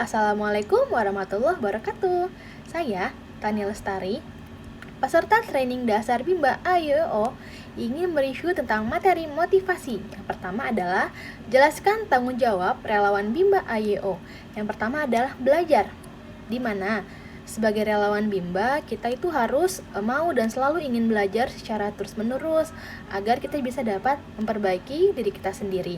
Assalamualaikum warahmatullahi wabarakatuh. Saya, Tania Lestari, peserta training dasar Bimba AYO, ingin mereview tentang materi motivasi. Yang pertama adalah jelaskan tanggung jawab relawan Bimba AYO. Yang pertama adalah belajar, di mana sebagai relawan Bimba, kita itu harus mau dan selalu ingin belajar secara terus-menerus agar kita bisa dapat memperbaiki diri kita sendiri.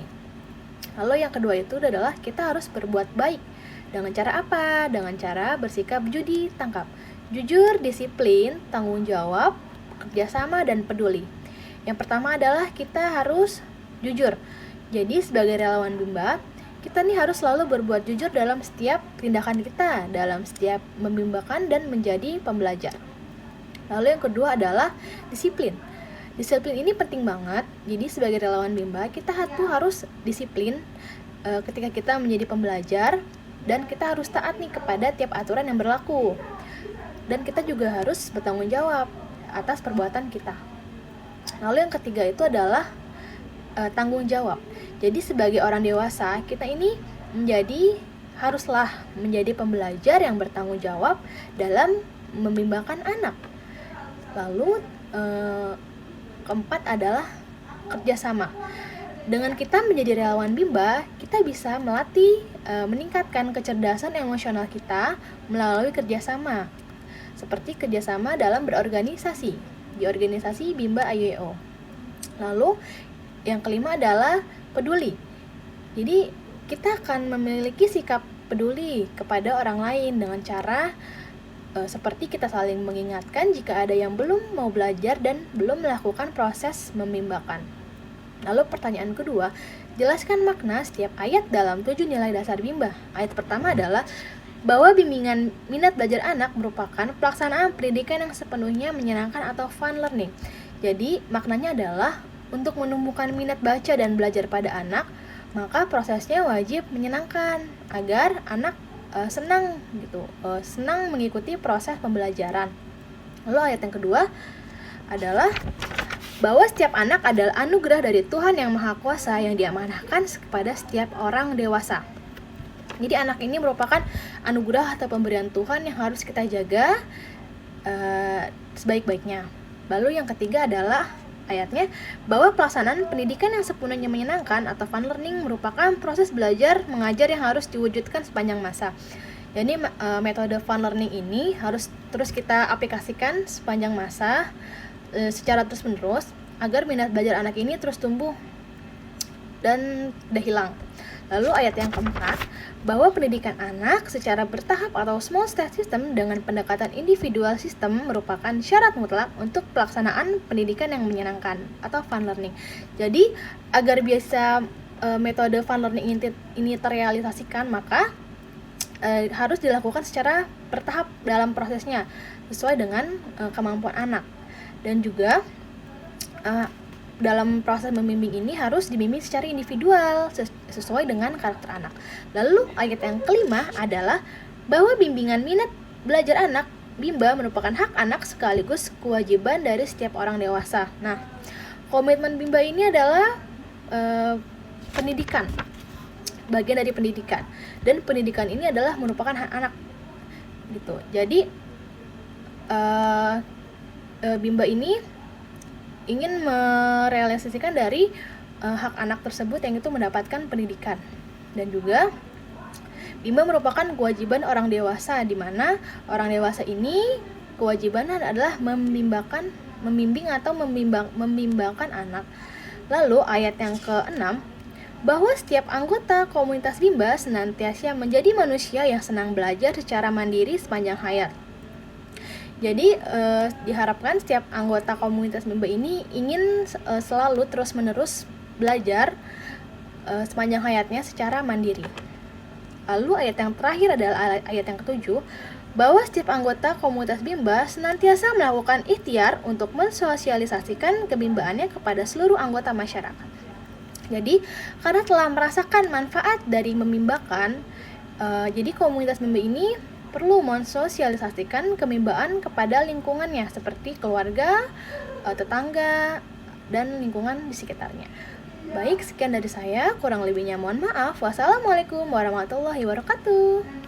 Lalu yang kedua itu adalah kita harus berbuat baik. Dengan cara apa? Dengan cara bersikap judi tangkap. Jujur, disiplin, tanggung jawab, kerjasama, dan peduli. Yang pertama adalah kita harus jujur. Jadi sebagai relawan Bimba, kita nih harus selalu berbuat jujur dalam setiap tindakan kita, dalam setiap membimbakan dan menjadi pembelajar. Lalu yang kedua adalah disiplin. Disiplin ini penting banget. Jadi sebagai relawan Bimba, kita harus disiplin ketika kita menjadi pembelajar, dan kita harus taat nih kepada tiap aturan yang berlaku. Dan kita juga harus bertanggung jawab atas perbuatan kita. Lalu yang ketiga itu adalah tanggung jawab. Jadi sebagai orang dewasa, kita ini haruslah menjadi pembelajar yang bertanggung jawab dalam membimbangkan anak. Lalu keempat adalah kerjasama. Dengan kita menjadi relawan Bimba, kita bisa melatih, meningkatkan kecerdasan emosional kita melalui kerjasama. Seperti kerjasama dalam berorganisasi, di organisasi Bimba AYO. Lalu yang kelima adalah peduli. Jadi kita akan memiliki sikap peduli kepada orang lain dengan cara seperti kita saling mengingatkan jika ada yang belum mau belajar dan belum melakukan proses membimbakan. Lalu pertanyaan kedua, jelaskan makna setiap ayat dalam 7 nilai dasar Bimba. Ayat pertama adalah bahwa bimbingan minat belajar anak merupakan pelaksanaan pendidikan yang sepenuhnya menyenangkan atau fun learning. Jadi maknanya adalah untuk menumbuhkan minat baca dan belajar pada anak, maka prosesnya wajib menyenangkan agar anak senang mengikuti proses pembelajaran. Lalu ayat yang kedua adalah bahwa setiap anak adalah anugerah dari Tuhan yang Maha Kuasa yang diamanahkan kepada setiap orang dewasa. Jadi anak ini merupakan anugerah atau pemberian Tuhan yang harus kita jaga sebaik-baiknya. Lalu yang ketiga adalah ayatnya bahwa pelaksanaan pendidikan yang sepenuhnya menyenangkan atau fun learning merupakan proses belajar mengajar yang harus diwujudkan sepanjang masa. Jadi metode fun learning ini harus terus kita aplikasikan sepanjang masa secara terus-menerus agar minat belajar anak ini terus tumbuh dan tidak hilang. Lalu ayat yang keempat, bahwa pendidikan anak secara bertahap atau small step system dengan pendekatan individual system merupakan syarat mutlak untuk pelaksanaan pendidikan yang menyenangkan atau fun learning. Jadi agar bisa metode fun learning ini terrealisasikan, maka harus dilakukan secara bertahap dalam prosesnya sesuai dengan kemampuan anak. Dan juga dalam proses membimbing ini harus dibimbing secara individual sesuai dengan karakter anak. Lalu ayat yang kelima adalah bahwa bimbingan minat belajar anak Bimba merupakan hak anak sekaligus kewajiban dari setiap orang dewasa. Nah, komitmen Bimba ini adalah pendidikan, bagian dari pendidikan, dan pendidikan ini adalah merupakan hak anak gitu. Jadi Bimba ini ingin merealisasikan dari hak anak tersebut yang itu mendapatkan pendidikan. Dan juga Bimba merupakan kewajiban orang dewasa, di mana orang dewasa ini kewajibannya adalah membimbing atau membimbangkan anak. Lalu ayat yang ke-6, bahwa setiap anggota komunitas Bimba senantiasa menjadi manusia yang senang belajar secara mandiri sepanjang hayat. Jadi diharapkan setiap anggota komunitas Bimba ini ingin selalu terus-menerus belajar sepanjang hayatnya secara mandiri. Lalu ayat yang terakhir adalah ayat yang ke-7, bahwa setiap anggota komunitas Bimba senantiasa melakukan ikhtiar untuk mensosialisasikan kebimbaannya kepada seluruh anggota masyarakat. Jadi karena telah merasakan manfaat dari membimbakan, jadi komunitas Bimba ini perlu mensosialisasikan kebimbaan kepada lingkungannya seperti keluarga, tetangga, dan lingkungan di sekitarnya. Baik, sekian dari saya. Kurang lebihnya mohon maaf. Wassalamualaikum warahmatullahi wabarakatuh.